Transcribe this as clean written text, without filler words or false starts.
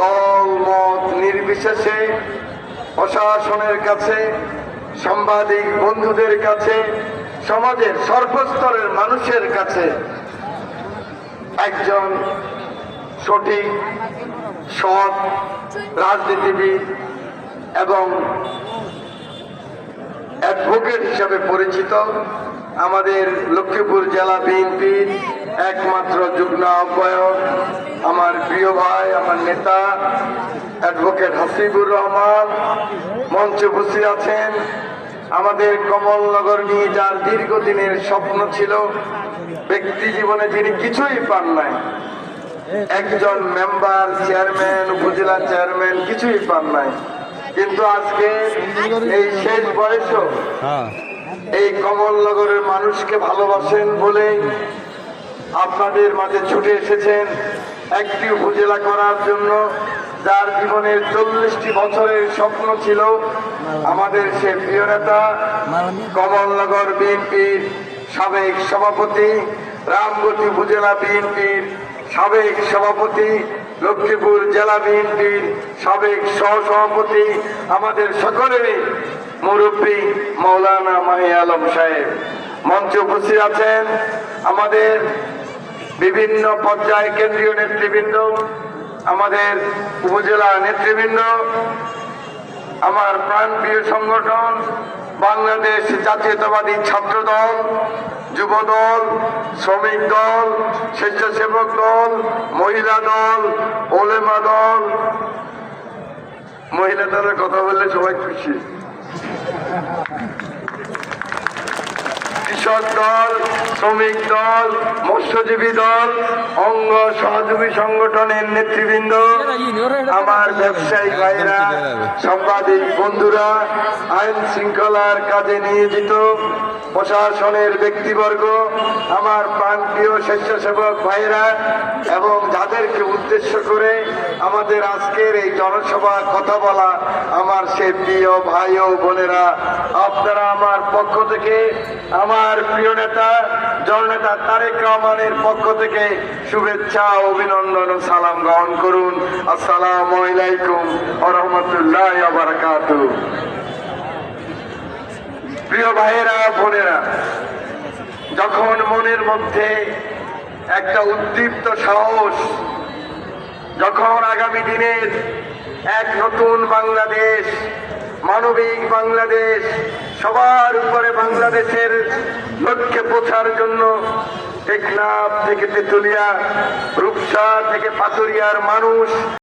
দল মত নির্বিশেষে প্রশাসনের কাছে, সাংবাদিক বন্ধুদের কাছে, সমাজের সর্বস্তরের মানুষের কাছে একজন সঠিক সৎ রাজনীতিবিদ এবং অ্যাডভোকেট হিসাবে পরিচিত আমাদের লক্ষ্মীপুর জেলা বিএনপির একমাত্র যুগ্ম আহ্বায়ক, আমার প্রিয় ভাই, আমার নেতা অ্যাডভোকেট হাসিবুর রহমান মঞ্চে উপস্থিত আছেন। আমাদের কমলনগর নিয়ে যার দীর্ঘদিনের স্বপ্ন ছিল, ব্যক্তি জীবনে যিনি কিছুই পান নাই, একজন মেম্বার, চেয়ারম্যান, উপজেলা চেয়ারম্যান কিছুই পান নাই, কিন্তু আজকে এই শেষ বয়সেও এই কমলনগরের মানুষকে ভালোবাসেন বলে আপনাদের মাঝে ছুটে এসেছেন একটি উপজেলা করার জন্য। যার জীবনের 40টি বছরের স্বপ্ন ছিল, আমাদের সে প্রিয় নেতা কমলনগর বিএনপির সাবেক সভাপতি, রামগতি উপজেলা বিএনপির সাবেক সভাপতি, লক্ষ্মীপুর জেলা বিএনপির সাবেক সহসভাপতি, আমাদের সকলেরই মুরব্বী মৌলানা মাহি আলম সাহেব মঞ্চে উপস্থিত আছেন। আমাদের বিভিন্ন পর্যায়ে কেন্দ্রীয় নেতৃবৃন্দ, আমাদের উপজেলা নেতৃবৃন্দ, আমার প্রাণপ্রিয় সংগঠন বাংলাদেশ জাতীয়তাবাদী ছাত্র দল, যুব দল, শ্রমিক দল, স্বেচ্ছাসেবক দল, মহিলা দল, ওলেমা দল। মহিলা দলের কথা বললে সবাই খুশি। কৃষক দল, শ্রমিক দল, মৎস্যজীবী দল, অঙ্গ সহযোগী সংগঠনের নেতৃবৃন্দ, আমার ব্যবসায়ী ভাইরা, সাংবাদিক বন্ধুরা, আইন শৃঙ্খলার কাজে নিয়োজিত প্রশাসনের ব্যক্তিবর্গ, আমার প্রাণপ্রিয় স্বেচ্ছাসেবক ভাইরা এবং যাদেরকে উদ্দেশ্য করে আমাদের আজকের এই জনসভা কথা বলা আমার সে প্রিয় ভাই ও বোনেরা, আপনারা আমার পক্ষ থেকে, আমার প্রিয় নেতা জননেতা তারেক রহমানের পক্ষ থেকে শুভেচ্ছা, অভিনন্দন ও সালাম গ্রহণ করুন। আসসালামু আলাইকুম ওয়া রাহমাতুল্লাহি ওয়া বারাকাতুহু। প্রিয় ভাইয়েরা, বোনেরা, যখন মনের মধ্যে একটা উদ্দীপ্ত সাহস, যখন আগামী দিনের এক নতুন বাংলাদেশ, মানবিক বাংলাদেশ, সবার উপরে বাংলাদেশের লক্ষ্যে পৌঁছার জন্য টেকনাফ থেকে তেতুলিয়া, রূপসা থেকে পাথুরিয়ার মানুষ